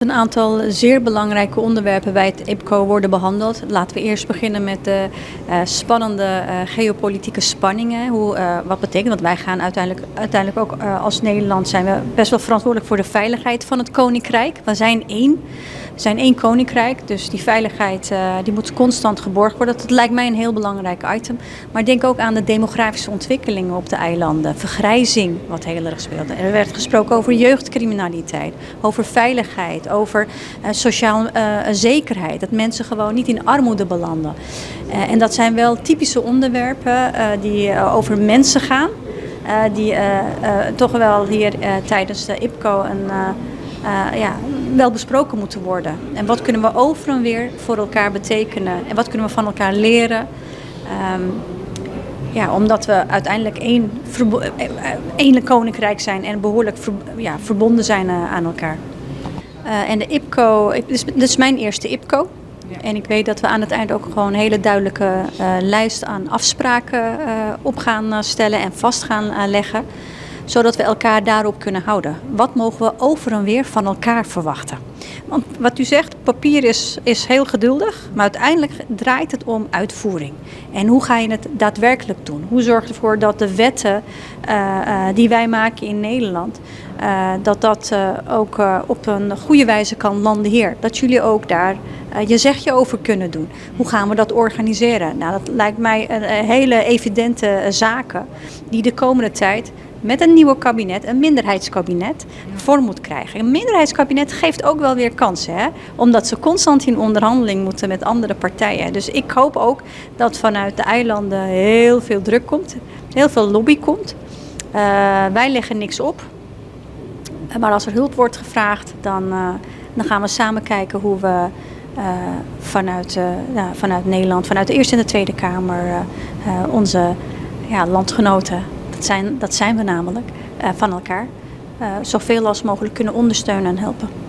Een aantal zeer belangrijke onderwerpen bij het IPCO worden behandeld. Laten we eerst beginnen met de spannende geopolitieke spanningen. Wat betekent dat? Wij gaan uiteindelijk ook als Nederland zijn we best wel verantwoordelijk voor de veiligheid van het Koninkrijk. We zijn één koninkrijk, dus die veiligheid die moet constant geborgd worden. Dat lijkt mij een heel belangrijk item. Maar denk ook aan de demografische ontwikkelingen op de eilanden. Vergrijzing, wat heel erg speelt. Er werd gesproken over jeugdcriminaliteit, over veiligheid, over sociaal zekerheid. Dat mensen gewoon niet in armoede belanden. En dat zijn wel typische onderwerpen die over mensen gaan. Die toch wel hier tijdens de IPCO wel besproken moeten worden. En wat kunnen we over en weer voor elkaar betekenen? En wat kunnen we van elkaar leren? Omdat we uiteindelijk één koninkrijk zijn en behoorlijk verbonden zijn aan elkaar. En de IPCO, dit is mijn eerste IPCO. Ja. En ik weet dat we aan het eind ook gewoon een hele duidelijke lijst aan afspraken op gaan stellen en vast gaan leggen. Zodat we elkaar daarop kunnen houden. Wat mogen we over en weer van elkaar verwachten? Want wat u zegt, papier is heel geduldig, maar uiteindelijk draait het om uitvoering. En hoe ga je het daadwerkelijk doen? Hoe zorg je ervoor dat de wetten die wij maken in Nederland, dat ook op een goede wijze kan landen hier? Dat jullie ook daar je zegje over kunnen doen. Hoe gaan we dat organiseren? Nou, dat lijkt mij een hele evidente zaken die de komende tijd met een nieuwe kabinet, een minderheidskabinet, vorm moet krijgen. Een minderheidskabinet geeft ook wel weer kansen, hè? Omdat ze constant in onderhandeling moeten met andere partijen. Dus ik hoop ook dat vanuit de eilanden heel veel druk komt, heel veel lobby komt. Wij leggen niks op, maar als er hulp wordt gevraagd, dan gaan we samen kijken hoe we vanuit Nederland, vanuit de Eerste en de Tweede Kamer, onze landgenoten, dat zijn we namelijk, van elkaar, zoveel als mogelijk kunnen ondersteunen en helpen.